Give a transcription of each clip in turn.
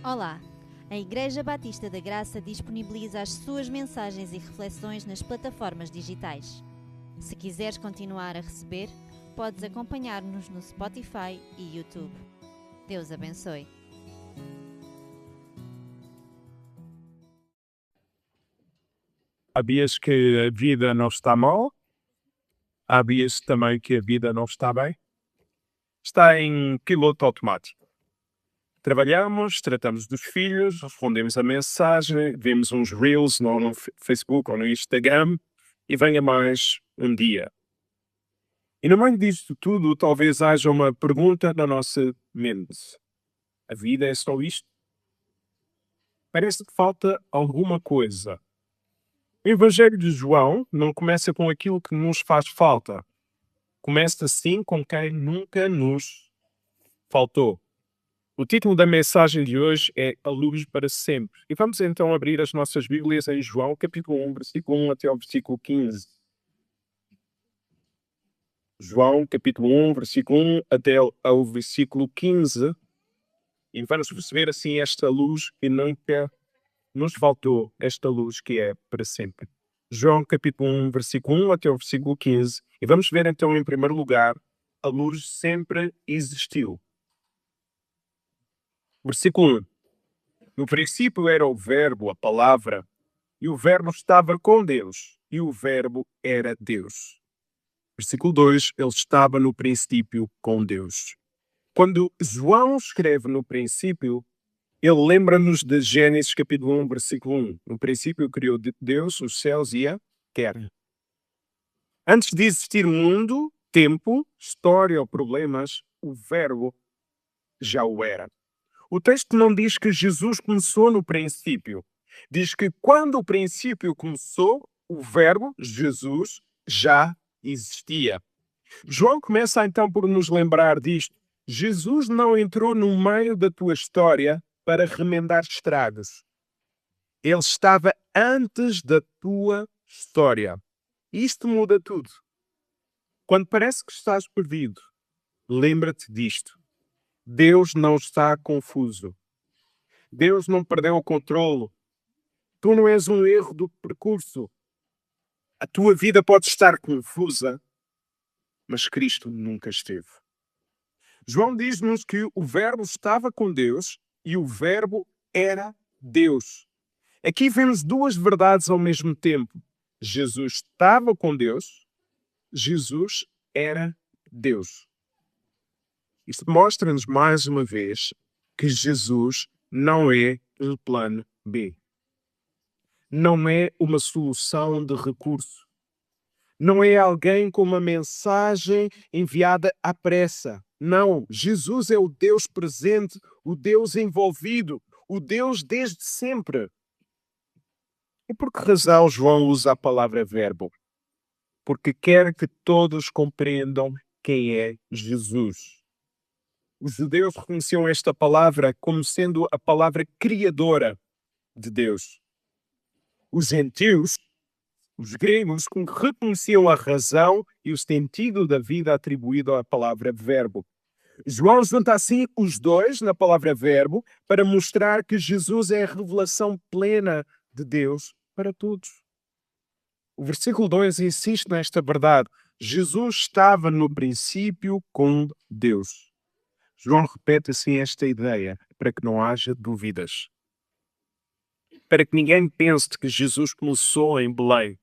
Olá! A Igreja Batista da Graça disponibiliza as suas mensagens e reflexões nas plataformas digitais. Se quiseres continuar a receber, podes acompanhar-nos no Spotify e YouTube. Deus abençoe. Há dias que a vida não está mal, há dias também que a vida não está bem. Está em piloto automático. Trabalhamos, tratamos dos filhos, respondemos a mensagem, vemos uns reels no Facebook ou no Instagram e venha mais um dia. E no meio disto tudo, talvez haja uma pergunta na nossa mente. A vida é só isto? Parece que falta alguma coisa. O Evangelho de João não começa com aquilo que nos faz falta. Começa assim com quem nunca nos faltou. O título da mensagem de hoje é A Luz para Sempre. E vamos então abrir as nossas Bíblias em João, capítulo 1, versículo 1 até ao versículo 15. João, capítulo 1, versículo 1 até ao versículo 15. E vamos perceber assim esta luz que nunca nos faltou, esta luz que é para sempre. João, capítulo 1, versículo 1 até ao versículo 15. E vamos ver então, em primeiro lugar, a luz sempre existiu. Versículo 1. No princípio era o Verbo, a palavra, e o Verbo estava com Deus, e o Verbo era Deus. Versículo 2. Ele estava no princípio com Deus. Quando João escreve no princípio, ele lembra-nos de Gênesis capítulo 1, versículo 1. No princípio criou Deus os céus e a terra. Antes de existir mundo, tempo, história ou problemas, o Verbo já o era. O texto não diz que Jesus começou no princípio. Diz que quando o princípio começou, o Verbo, Jesus, já existia. João começa então por nos lembrar disto. Jesus não entrou no meio da tua história para remendar estragos. Ele estava antes da tua história. Isto muda tudo. Quando parece que estás perdido, lembra-te disto. Deus não está confuso. Deus não perdeu o controle. Tu não és um erro do percurso. A tua vida pode estar confusa, mas Cristo nunca esteve. João diz-nos que o Verbo estava com Deus e o Verbo era Deus. Aqui vemos duas verdades ao mesmo tempo. Jesus estava com Deus, Jesus era Deus. Isto mostra-nos mais uma vez que Jesus não é o plano B. Não é uma solução de recurso. Não é alguém com uma mensagem enviada à pressa. Não, Jesus é o Deus presente, o Deus envolvido, o Deus desde sempre. E por que razão João usa a palavra verbo? Porque quer que todos compreendam quem é Jesus. Os judeus reconheciam esta palavra como sendo a palavra criadora de Deus. Os gentios, os gregos, reconheciam a razão e o sentido da vida atribuído à palavra verbo. João junta assim os dois na palavra verbo para mostrar que Jesus é a revelação plena de Deus para todos. O versículo 2 insiste nesta verdade. Jesus estava no princípio com Deus. João repete assim esta ideia para que não haja dúvidas. Para que ninguém pense que Jesus começou em Belém.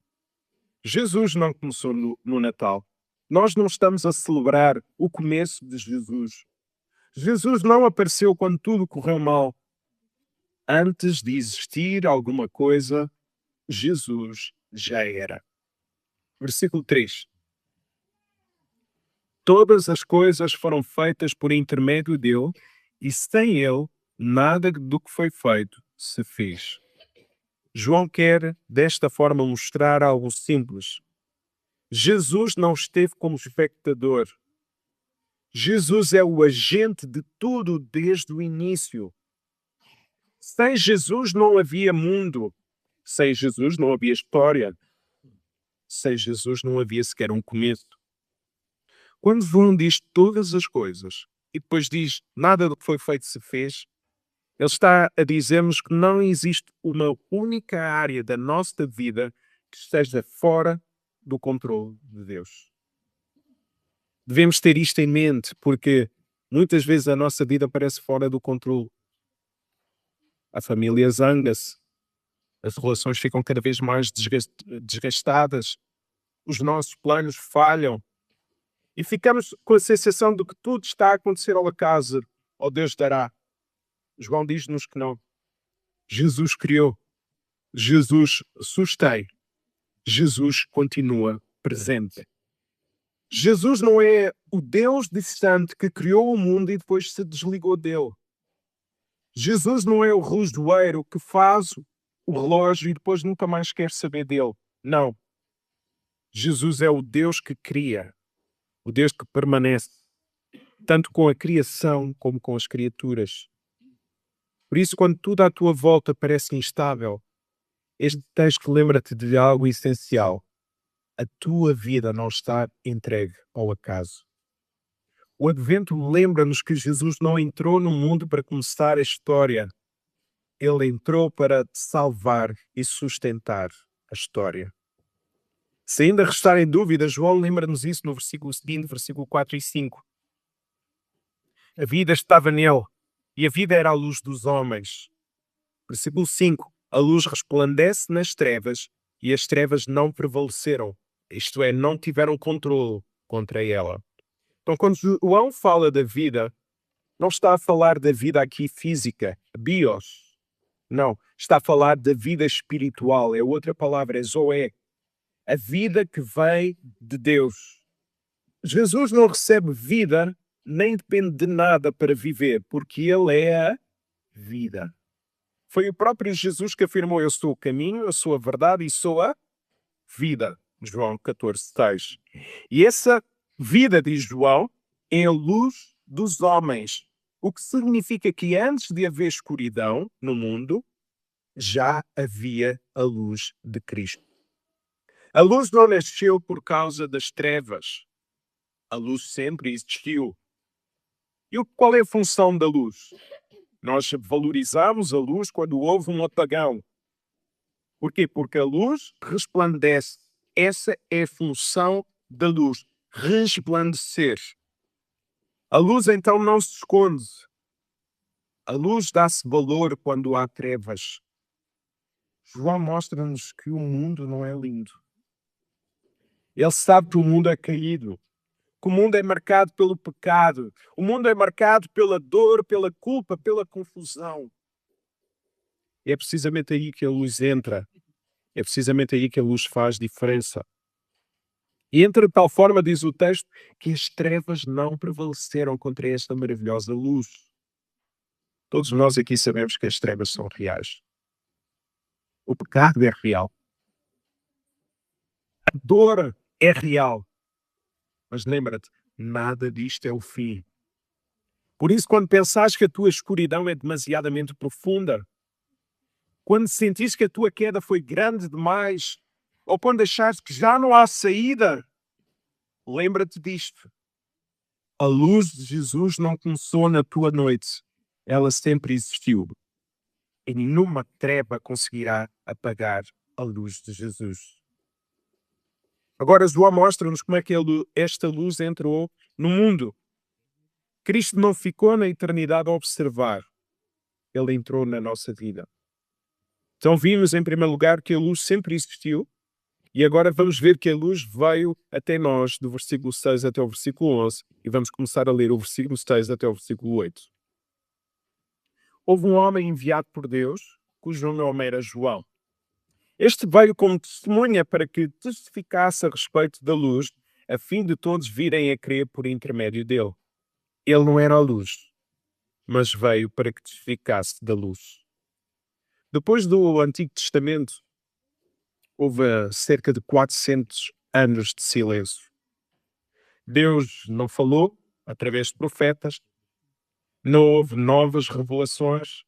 Jesus não começou no Natal. Nós não estamos a celebrar o começo de Jesus. Jesus não apareceu quando tudo correu mal. Antes de existir alguma coisa, Jesus já era. Versículo 3. Todas as coisas foram feitas por intermédio dele, e sem ele, nada do que foi feito se fez. João quer, desta forma, mostrar algo simples. Jesus não esteve como espectador. Jesus é o agente de tudo desde o início. Sem Jesus não havia mundo. Sem Jesus não havia história. Sem Jesus não havia sequer um começo. Quando João diz todas as coisas e depois diz nada do que foi feito se fez, Ele está a dizer-nos que não existe uma única área da nossa vida que esteja fora do controle de Deus. Devemos ter isto em mente, porque muitas vezes a nossa vida parece fora do controle. A família zanga-se, as relações ficam cada vez mais desgastadas, os nossos planos falham e ficamos com a sensação de que tudo está a acontecer ao acaso, ou Deus dará. João diz-nos que não. Jesus criou, Jesus sustém, Jesus continua presente. Jesus não é o Deus distante que criou o mundo e depois se desligou dele. Jesus não é o relojoeiro que faz o relógio e depois nunca mais quer saber dele. Não. Jesus é o Deus que cria, o Deus que permanece, tanto com a criação como com as criaturas. Por isso, quando tudo à tua volta parece instável, este texto lembra-te de algo essencial. A tua vida não está entregue ao acaso. O Advento lembra-nos que Jesus não entrou no mundo para começar a história. Ele entrou para salvar e sustentar a história. Se ainda restarem dúvidas, João lembra-nos isso no versículo seguinte, versículo 4 e 5. A vida estava nele, e a vida era a luz dos homens. Versículo 5. A luz resplandece nas trevas, e as trevas não prevaleceram. Isto é, não tiveram controle contra ela. Então, quando João fala da vida, não está a falar da vida aqui física, bios. Não, está a falar da vida espiritual. É outra palavra, é zoé. A vida que vem de Deus. Jesus não recebe vida, nem depende de nada para viver, porque Ele é a vida. Foi o próprio Jesus que afirmou: eu sou o caminho, eu sou a verdade e sou a vida. João 14:6. E essa vida, diz João, é a luz dos homens. O que significa que antes de haver escuridão no mundo, já havia a luz de Cristo. A luz não nasceu por causa das trevas. A luz sempre existiu. E qual é a função da luz? Nós valorizamos a luz quando houve um apagão. Por quê? Porque a luz resplandece. Essa é a função da luz. Resplandecer. A luz então não se esconde. A luz dá-se valor quando há trevas. João mostra-nos que o mundo não é lindo. Ele sabe que o mundo é caído. Que o mundo é marcado pelo pecado. O mundo é marcado pela dor, pela culpa, pela confusão. E é precisamente aí que a luz entra. É precisamente aí que a luz faz diferença. E entra de tal forma, diz o texto, que as trevas não prevaleceram contra esta maravilhosa luz. Todos nós aqui sabemos que as trevas são reais. O pecado é real. A dor é real. Mas lembra-te, nada disto é o fim. Por isso, quando pensares que a tua escuridão é demasiadamente profunda, quando sentires que a tua queda foi grande demais, ou quando achares que já não há saída, lembra-te disto. A luz de Jesus não começou na tua noite. Ela sempre existiu. E nenhuma treva conseguirá apagar a luz de Jesus. Agora, João mostra-nos como é que esta luz entrou no mundo. Cristo não ficou na eternidade a observar. Ele entrou na nossa vida. Então vimos, em primeiro lugar, que a luz sempre existiu. E agora vamos ver que a luz veio até nós, do versículo 6 até o versículo 11. E vamos começar a ler o versículo 6 até o versículo 8. Houve um homem enviado por Deus, cujo nome era João. Este veio como testemunha para que testificasse a respeito da luz, a fim de todos virem a crer por intermédio dele. Ele não era a luz, mas veio para que testificasse da luz. Depois do Antigo Testamento, houve cerca de 400 anos de silêncio. Deus não falou através de profetas, não houve novas revelações,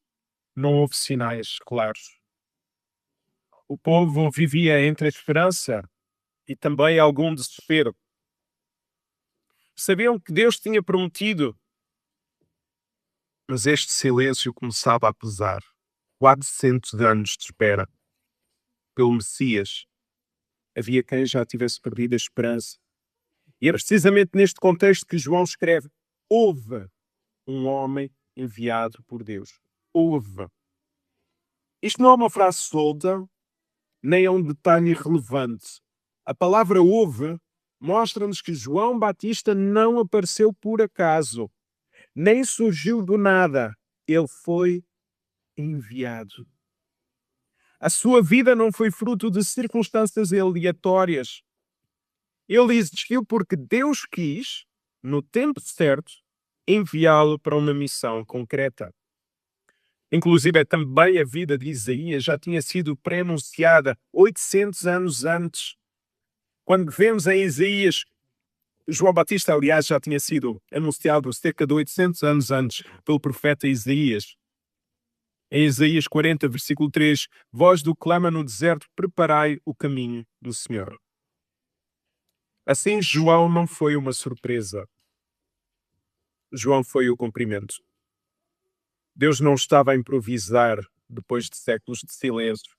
não houve sinais claros. O povo vivia entre a esperança e também algum desespero. Sabiam que Deus tinha prometido Mas este silêncio começava a pesar. 400 anos de espera pelo Messias. Havia quem já tivesse perdido a esperança. E é precisamente neste contexto que João escreve: houve um homem enviado por Deus. Houve. Isto não é uma frase solta, nem é um detalhe irrelevante. A palavra houve mostra-nos que João Batista não apareceu por acaso, nem surgiu do nada. Ele foi enviado. A sua vida não foi fruto de circunstâncias aleatórias. Ele existiu porque Deus quis, no tempo certo, enviá-lo para uma missão concreta. Inclusive, também a vida de Isaías já tinha sido pré-anunciada 800 anos antes. Quando vemos em Isaías, João Batista, aliás, já tinha sido anunciado cerca de 800 anos antes pelo profeta Isaías. Em Isaías 40, versículo 3, voz do que clama no deserto, preparai o caminho do Senhor. Assim, João não foi uma surpresa. João foi o cumprimento. Deus não estava a improvisar depois de séculos de silêncio.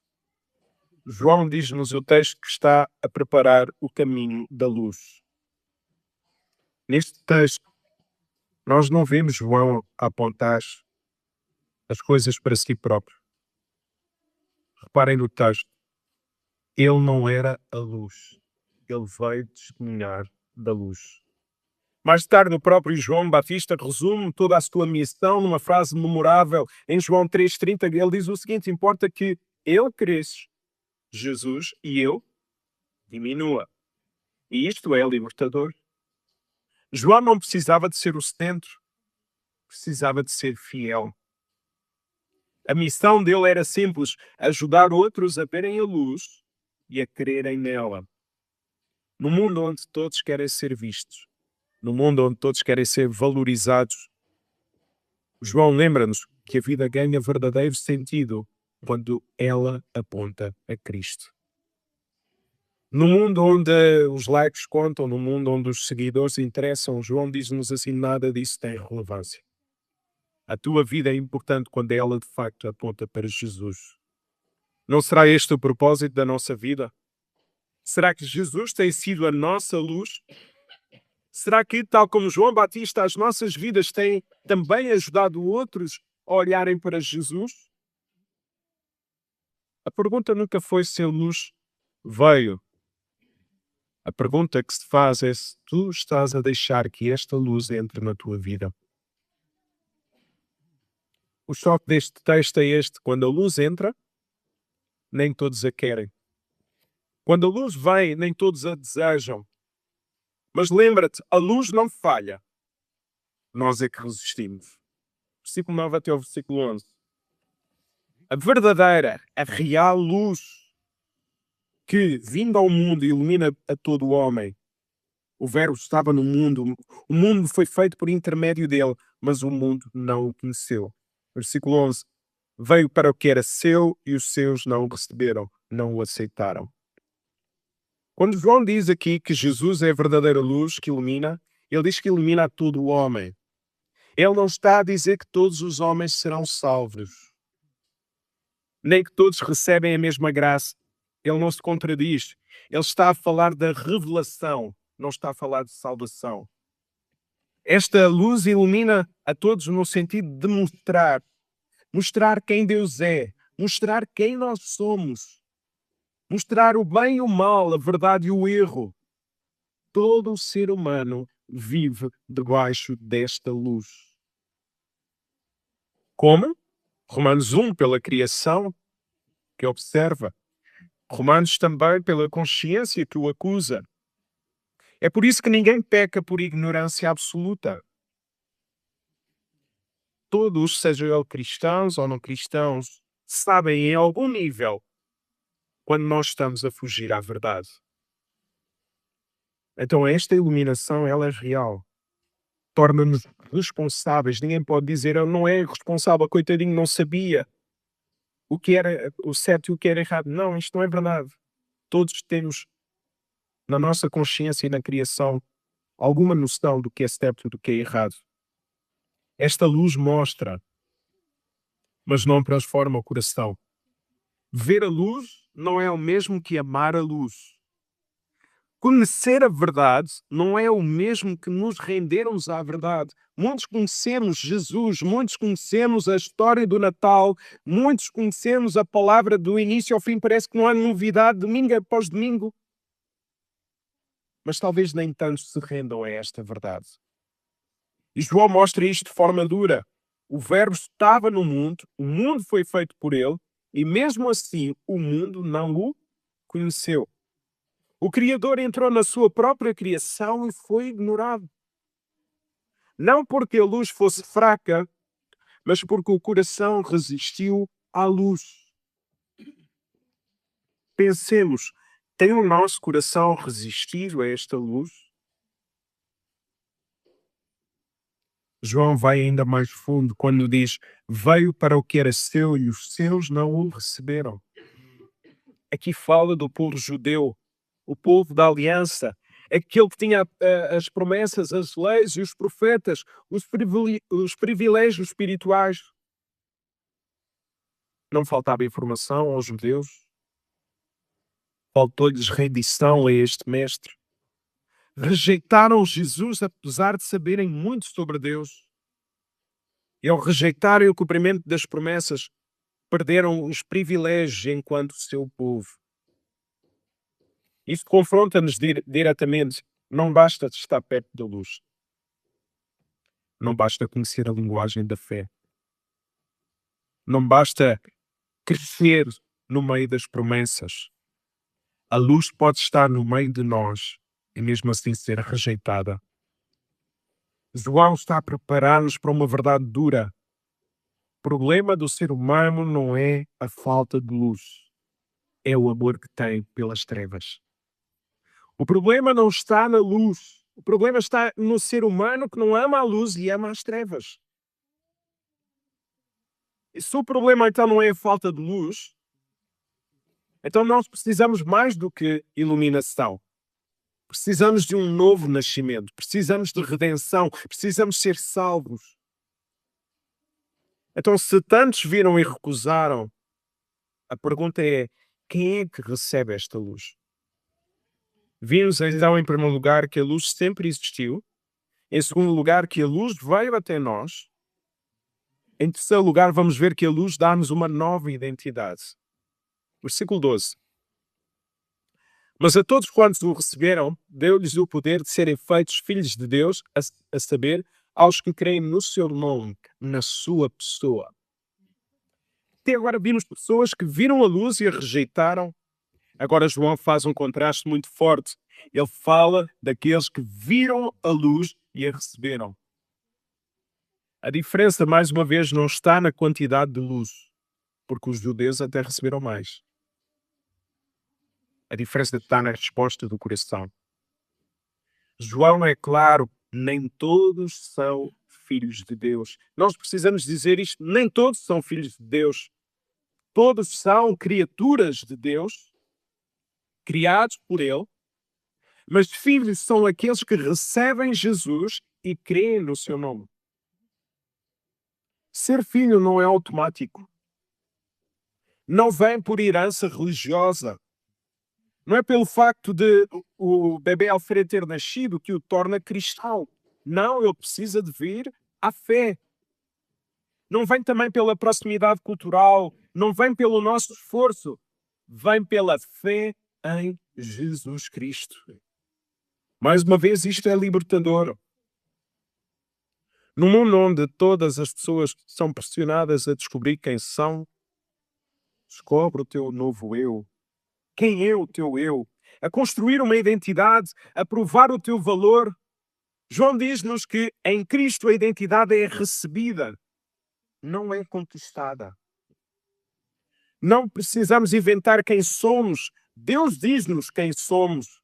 João diz-nos o texto que está a preparar o caminho da luz. Neste texto, nós não vemos João apontar as coisas para si próprio. Reparem no texto. Ele não era a luz. Ele veio testemunhar da luz. Mais tarde, o próprio João Batista resume toda a sua missão numa frase memorável. Em João 3,30, ele diz o seguinte: importa que ele cresça, Jesus, e eu diminua. E isto é libertador. João não precisava de ser o centro, precisava de ser fiel. A missão dele era simples: ajudar outros a verem a luz e a crerem nela. No mundo onde todos querem ser vistos, no mundo onde todos querem ser valorizados, João lembra-nos que a vida ganha verdadeiro sentido quando ela aponta a Cristo. No mundo onde os likes contam, no mundo onde os seguidores interessam, João diz-nos assim: nada disso tem relevância. A tua vida é importante quando ela de facto aponta para Jesus. Não será este o propósito da nossa vida? Será que Jesus tem sido a nossa luz? Será que, tal como João Batista, as nossas vidas têm também ajudado outros a olharem para Jesus? A pergunta nunca foi se a luz veio. A pergunta que se faz é se tu estás a deixar que esta luz entre na tua vida. O choque deste texto é este: quando a luz entra, nem todos a querem. Quando a luz vem, nem todos a desejam. Mas lembra-te, a luz não falha. Nós é que resistimos. Versículo 9 até o versículo 11. A verdadeira, a real luz que, vindo ao mundo, ilumina a todo o homem. O Verbo estava no mundo, o mundo foi feito por intermédio dele, mas o mundo não o conheceu. Versículo 11. Veio para o que era seu e os seus não o receberam, não o aceitaram. Quando João diz aqui que Jesus é a verdadeira luz que ilumina, ele diz que ilumina a todo o homem. Ele não está a dizer que todos os homens serão salvos, nem que todos recebem a mesma graça. Ele não se contradiz. Ele está a falar da revelação, não está a falar de salvação. Esta luz ilumina a todos no sentido de mostrar quem Deus é, mostrar quem nós somos, mostrar o bem e o mal, a verdade e o erro. Todo o ser humano vive debaixo desta luz. Como? Romanos 1, pela criação que observa. Romanos também pela consciência que o acusa. É por isso que ninguém peca por ignorância absoluta. Todos, sejam eles cristãos ou não cristãos, sabem em algum nível quando nós estamos a fugir à verdade. Então esta iluminação, ela é real. Torna-nos responsáveis. Ninguém pode dizer: eu não é responsável, coitadinho, não sabia o que era o certo e o que era errado. Não, isto não é verdade. Todos temos na nossa consciência e na criação alguma noção do que é certo e do que é errado. Esta luz mostra, mas não transforma o coração. Ver a luz não é o mesmo que amar a luz. Conhecer a verdade não é o mesmo que nos rendermos à verdade. Muitos conhecemos Jesus, muitos conhecemos a história do Natal, muitos conhecemos a palavra do início ao fim, parece que não há novidade, domingo após domingo. Mas talvez nem tantos se rendam a esta verdade. E João mostra isto de forma dura. O Verbo estava no mundo, o mundo foi feito por ele, e mesmo assim o mundo não o conheceu. O Criador entrou na sua própria criação e foi ignorado. Não porque a luz fosse fraca, mas porque o coração resistiu à luz. Pensemos, tem o nosso coração resistido a esta luz? João vai ainda mais fundo quando diz: veio para o que era seu e os seus não o receberam. Aqui fala do povo judeu, o povo da aliança, aquele que tinha as promessas, as leis e os profetas, os privilégios espirituais. Não faltava informação aos judeus, faltou-lhes rendição a este mestre. Rejeitaram Jesus apesar de saberem muito sobre Deus. E ao rejeitarem o cumprimento das promessas, perderam os privilégios enquanto seu povo. Isso confronta-nos diretamente. Não basta estar perto da luz. Não basta conhecer a linguagem da fé. Não basta crescer no meio das promessas. A luz pode estar no meio de nós e mesmo assim ser rejeitada. João está a preparar-nos para uma verdade dura. O problema do ser humano não é a falta de luz. É o amor que tem pelas trevas. O problema não está na luz. O problema está no ser humano que não ama a luz e ama as trevas. E se o problema então não é a falta de luz, então nós precisamos mais do que iluminação. Precisamos de um novo nascimento. Precisamos de redenção. Precisamos ser salvos. Então, se tantos viram e recusaram, a pergunta é: quem é que recebe esta luz? Vimos então, em primeiro lugar, que a luz sempre existiu. Em segundo lugar, que a luz veio até nós. Em terceiro lugar, vamos ver que a luz dá-nos uma nova identidade. Versículo 12. Mas a todos quantos o receberam, deu-lhes o poder de serem feitos filhos de Deus, a saber, aos que creem no seu nome, na sua pessoa. Até agora vimos pessoas que viram a luz e a rejeitaram. Agora João faz um contraste muito forte. Ele fala daqueles que viram a luz e a receberam. A diferença, mais uma vez, não está na quantidade de luz, porque os judeus até receberam mais. A diferença está na resposta do coração. João é claro, nem todos são filhos de Deus. Nós precisamos dizer isto, nem todos são filhos de Deus. Todos são criaturas de Deus, criados por Ele, mas filhos são aqueles que recebem Jesus e creem no seu nome. Ser filho não é automático. Não vem por herança religiosa. Não é pelo facto de o bebê Alfredo ter nascido que o torna cristão. Não, ele precisa de vir à fé. Não vem também pela proximidade cultural, não vem pelo nosso esforço. Vem pela fé em Jesus Cristo. Mais uma vez, isto é libertador. Num mundo onde todas as pessoas são pressionadas a descobrir quem são, descobre o teu novo eu. Quem é o teu eu? A construir uma identidade, a provar o teu valor. João diz-nos que em Cristo a identidade é recebida, não é conquistada. Não precisamos inventar quem somos. Deus diz-nos quem somos.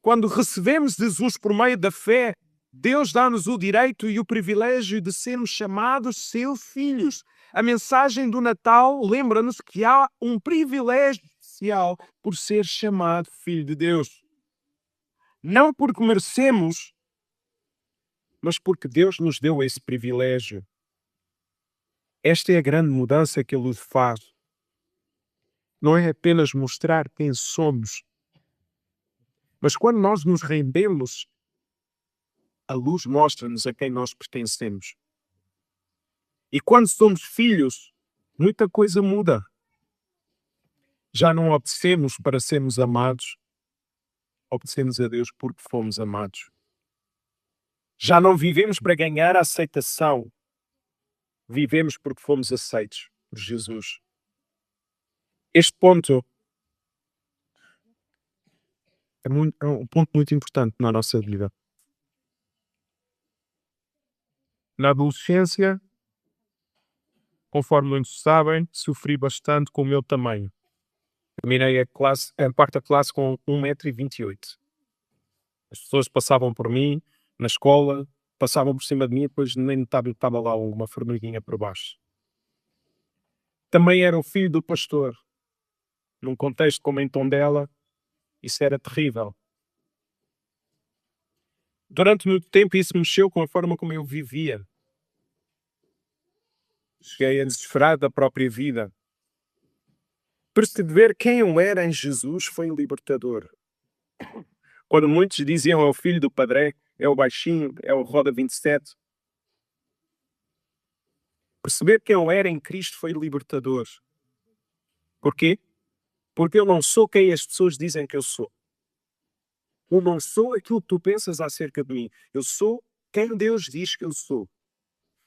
Quando recebemos Jesus por meio da fé, Deus dá-nos o direito e o privilégio de sermos chamados seus filhos. A mensagem do Natal lembra-nos que há um privilégio especial por ser chamado filho de Deus. Não porque merecemos, mas porque Deus nos deu esse privilégio. Esta é a grande mudança que a luz faz. Não é apenas mostrar quem somos, mas quando nós nos rendemos, a luz mostra-nos a quem nós pertencemos. E quando somos filhos, muita coisa muda. Já não obedecemos para sermos amados, obedecemos a Deus porque fomos amados. Já não vivemos para ganhar a aceitação, vivemos porque fomos aceitos por Jesus. Este ponto é um ponto muito importante na nossa vida. Na adolescência, conforme muitos sabem, sofri bastante com o meu tamanho. Terminei a quarta classe com 1,28 m. As pessoas passavam por mim, na escola, passavam por cima de mim e depois nem notava que estava lá uma formiguinha por baixo. Também era o filho do pastor. Num contexto como em Tondela, isso era terrível. Durante muito tempo isso mexeu com a forma como eu vivia. Cheguei a desesperar da própria vida. Perceber quem eu era em Jesus foi libertador. Quando muitos diziam é o filho do padre, é o baixinho, é o roda 27. Perceber quem eu era em Cristo foi libertador. Porquê? Porque eu não sou quem as pessoas dizem que eu sou. Eu não sou aquilo que tu pensas acerca de mim. Eu sou quem Deus diz que eu sou.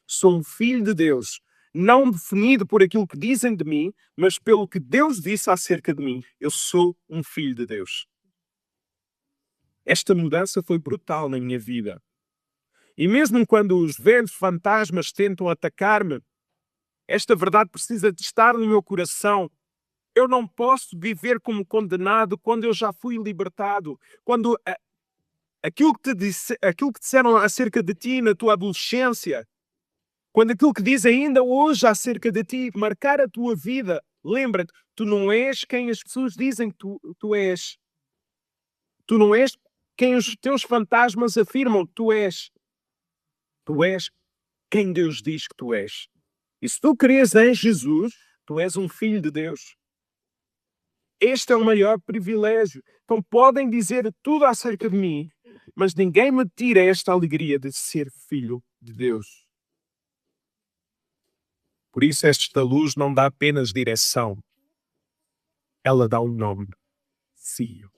Sou um filho de Deus, não definido por aquilo que dizem de mim, mas pelo que Deus disse acerca de mim. Eu sou um filho de Deus. Esta mudança foi brutal na minha vida. E mesmo quando os velhos fantasmas tentam atacar-me, esta verdade precisa de estar no meu coração. Eu não posso viver como condenado quando eu já fui libertado. Quando aquilo que disseram acerca de ti na tua adolescência, quando aquilo que diz ainda hoje acerca de ti marcar a tua vida, lembra-te, tu não és quem as pessoas dizem que tu és. Tu não és quem os teus fantasmas afirmam que tu és. Tu és quem Deus diz que tu és. E se tu crês em Jesus, tu és um filho de Deus. Este é o maior privilégio. Então podem dizer tudo acerca de mim, mas ninguém me tira esta alegria de ser filho de Deus. Por isso esta luz não dá apenas direção. Ela dá um nome. Filho.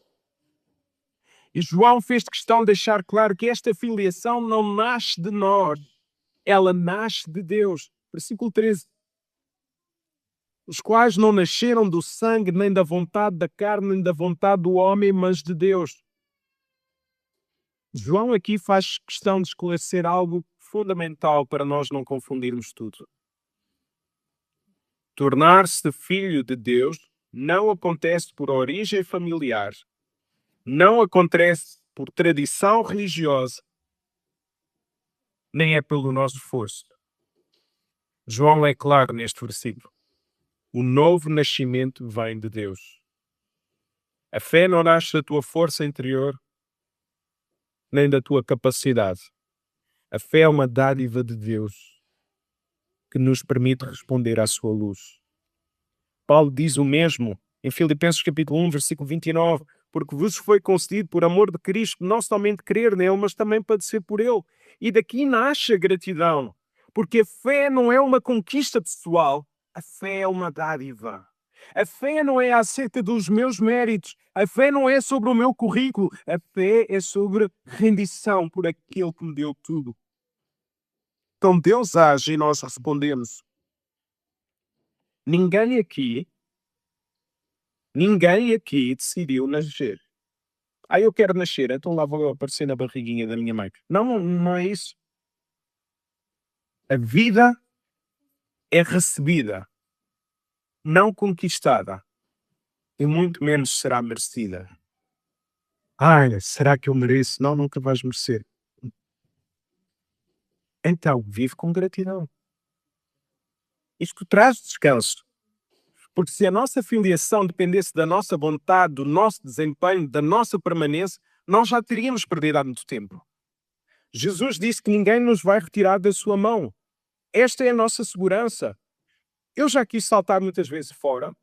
E João fez questão de deixar claro que esta filiação não nasce de nós. Ela nasce de Deus. Versículo 13. Os quais não nasceram do sangue, nem da vontade da carne, nem da vontade do homem, mas de Deus. João aqui faz questão de esclarecer algo fundamental para nós não confundirmos tudo. Tornar-se filho de Deus não acontece por origem familiar, não acontece por tradição religiosa, nem é pelo nosso esforço. João é claro neste versículo. O novo nascimento vem de Deus. A fé não nasce da tua força interior, nem da tua capacidade. A fé é uma dádiva de Deus que nos permite responder à sua luz. Paulo diz o mesmo em Filipenses capítulo 1, versículo 29, porque vos foi concedido por amor de Cristo não somente crer nele, mas também padecer por ele. E daqui nasce a gratidão, porque a fé não é uma conquista pessoal, a fé é uma dádiva. A fé não é acerca dos meus méritos, a fé não é sobre o meu currículo, a fé é sobre rendição por aquele que me deu tudo. Então Deus age e nós respondemos. Ninguém aqui decidiu nascer. Eu quero nascer, então lá vou aparecer na barriguinha da minha mãe. Não é isso. A vida é recebida, não conquistada, e muito menos será merecida. Será que eu mereço? Não, nunca vais merecer. Então, vive com gratidão. Isto traz descanso. Porque se a nossa filiação dependesse da nossa vontade, do nosso desempenho, da nossa permanência, nós já teríamos perdido há muito tempo. Jesus disse que ninguém nos vai retirar da sua mão. Esta é a nossa segurança. Eu já quis saltar muitas vezes fora.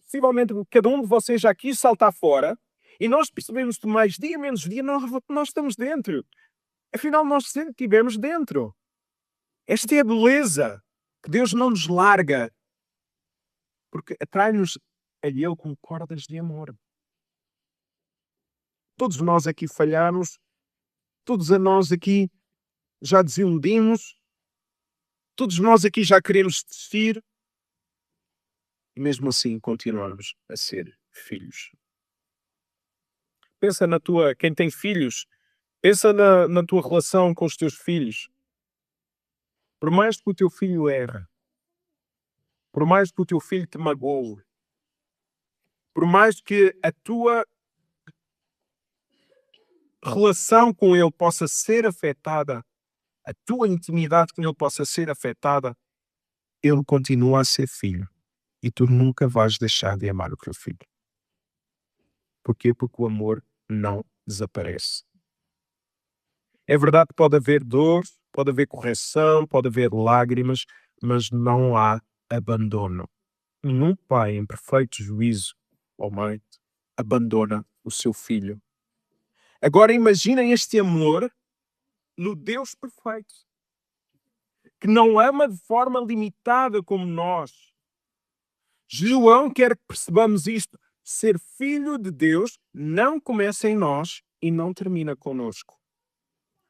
Possivelmente cada um de vocês já quis saltar fora. E nós percebemos que mais dia, menos dia, nós estamos dentro. Afinal, nós sempre estivemos dentro. Esta é a beleza. Que Deus não nos larga. Porque atrai-nos a Ele com cordas de amor. Todos nós aqui falhamos. Todos nós aqui já desiludimos. Todos nós aqui já queremos desistir. E mesmo assim continuamos a ser filhos. Pensa quem tem filhos, pensa na tua relação com os teus filhos. Por mais que o teu filho erra, por mais que o teu filho te magoe, por mais que a tua relação com ele possa ser afetada, a tua intimidade com ele possa ser afetada, ele continua a ser filho. E tu nunca vais deixar de amar o teu filho. Porquê? Porque o amor não desaparece. É verdade que pode haver dor, pode haver correção, pode haver lágrimas, mas não há abandono. Nenhum pai em perfeito juízo ou mãe abandona o seu filho. Agora imaginem este amor no Deus perfeito, que não ama de forma limitada como nós. João quer que percebamos isto. Ser filho de Deus não começa em nós e não termina conosco.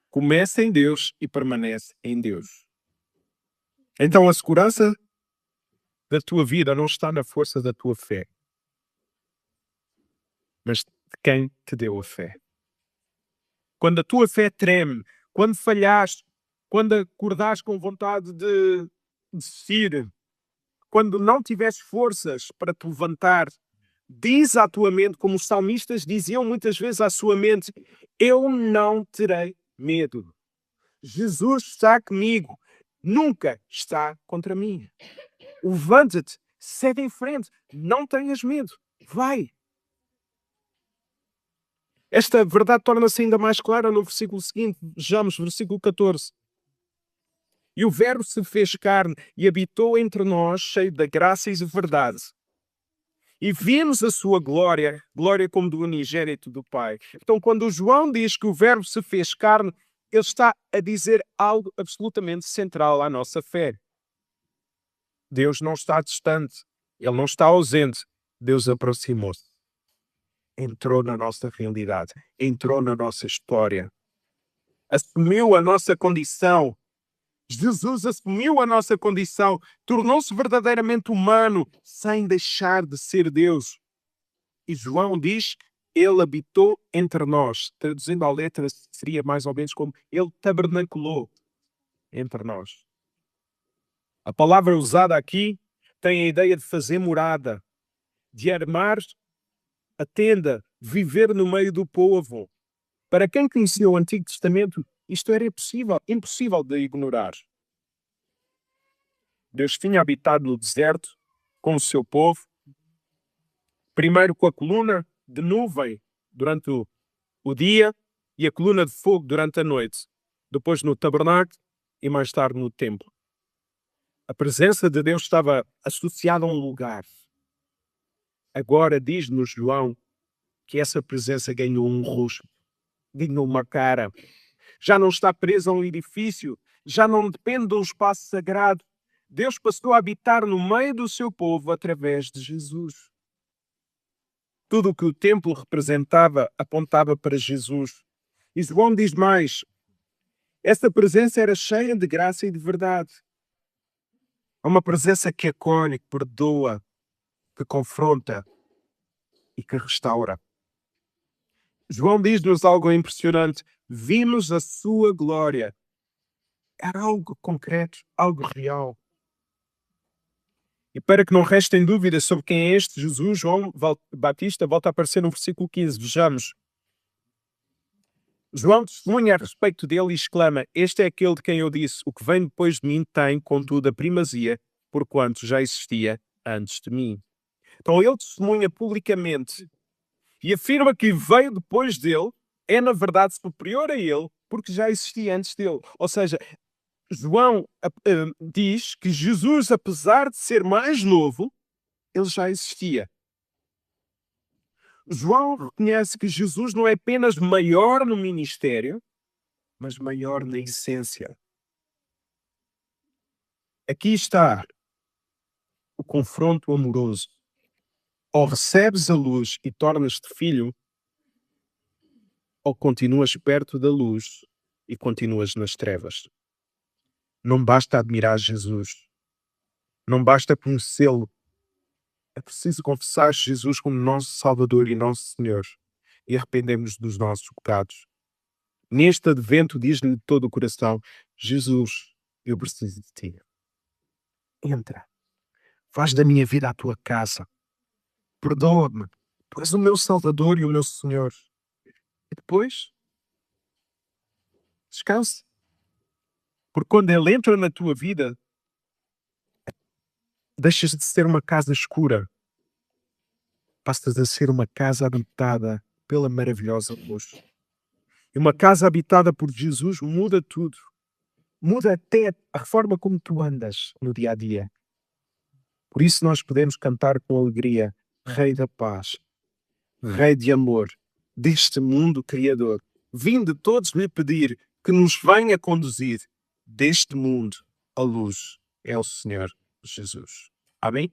Começa em Deus e permanece em Deus. Então a segurança da tua vida não está na força da tua fé, mas de quem te deu a fé. Quando a tua fé treme, quando falhaste, quando acordares com vontade de desistir, quando não tiveres forças para te levantar, diz à tua mente, como os salmistas diziam muitas vezes à sua mente: eu não terei medo. Jesus está comigo, nunca está contra mim. Levanta-te, segue em frente, não tenhas medo, vai. Esta verdade torna-se ainda mais clara no versículo seguinte, vejamos, versículo 14. E o Verbo se fez carne e habitou entre nós, cheio da graça e de verdade. E vimos a sua glória, glória como do unigênito do Pai. Então, quando o João diz que o Verbo se fez carne, ele está a dizer algo absolutamente central à nossa fé. Deus não está distante, Ele não está ausente. Deus aproximou-se. Entrou na nossa realidade, entrou na nossa história. Assumiu a nossa condição. Jesus assumiu a nossa condição, tornou-se verdadeiramente humano, sem deixar de ser Deus. E João diz, ele habitou entre nós. Traduzindo à letra, seria mais ou menos como ele tabernaculou entre nós. A palavra usada aqui tem a ideia de fazer morada, de armar a tenda, viver no meio do povo. Para quem conhecia o Antigo Testamento, isto era impossível de ignorar. Deus tinha habitado no deserto com o seu povo, primeiro com a coluna de nuvem durante o dia e a coluna de fogo durante a noite, depois no tabernáculo e mais tarde no templo. A presença de Deus estava associada a um lugar. Agora diz-nos João que essa presença ganhou um rosto, ganhou uma cara. Já não está presa a um edifício, já não depende de um espaço sagrado. Deus passou a habitar no meio do seu povo através de Jesus. Tudo o que o templo representava apontava para Jesus. E João diz mais, essa presença era cheia de graça e de verdade. É uma presença que acolhe, que perdoa, que confronta e que restaura. João diz-nos algo impressionante. Vimos a sua glória. Era algo concreto, algo real. E para que não restem dúvidas sobre quem é este Jesus, João Batista volta a aparecer no versículo 15. Vejamos. João testemunha a respeito dele e exclama: este é aquele de quem eu disse, o que vem depois de mim tem, contudo, a primazia, porquanto já existia antes de mim. Então ele testemunha publicamente e afirma que veio depois dele, é na verdade superior a ele porque já existia antes dele. Ou seja, João diz que Jesus, apesar de ser mais novo, ele já existia. João reconhece que Jesus não é apenas maior no ministério, mas maior na essência. Aqui está o confronto amoroso. Ou recebes a luz e tornas-te filho, ou continuas perto da luz e continuas nas trevas. Não basta admirar Jesus. Não basta conhecê-lo. É preciso confessar Jesus como nosso Salvador e nosso Senhor e arrependermos dos nossos pecados. Neste advento, diz-lhe de todo o coração: Jesus, eu preciso de ti. Entra. Faz da minha vida a tua casa. Perdoa-me. Tu és o meu Salvador e o meu Senhor. E depois, descanse. Porque quando Ele entra na tua vida, deixas de ser uma casa escura. Passas a ser uma casa habitada pela maravilhosa luz. E uma casa habitada por Jesus muda tudo. Muda até a forma como tu andas no dia a dia. Por isso nós podemos cantar com alegria: Rei da paz, Rei de amor, deste mundo criador. Vinde todos lhe pedir que nos venha conduzir deste mundo. A luz é o Senhor Jesus. Amém?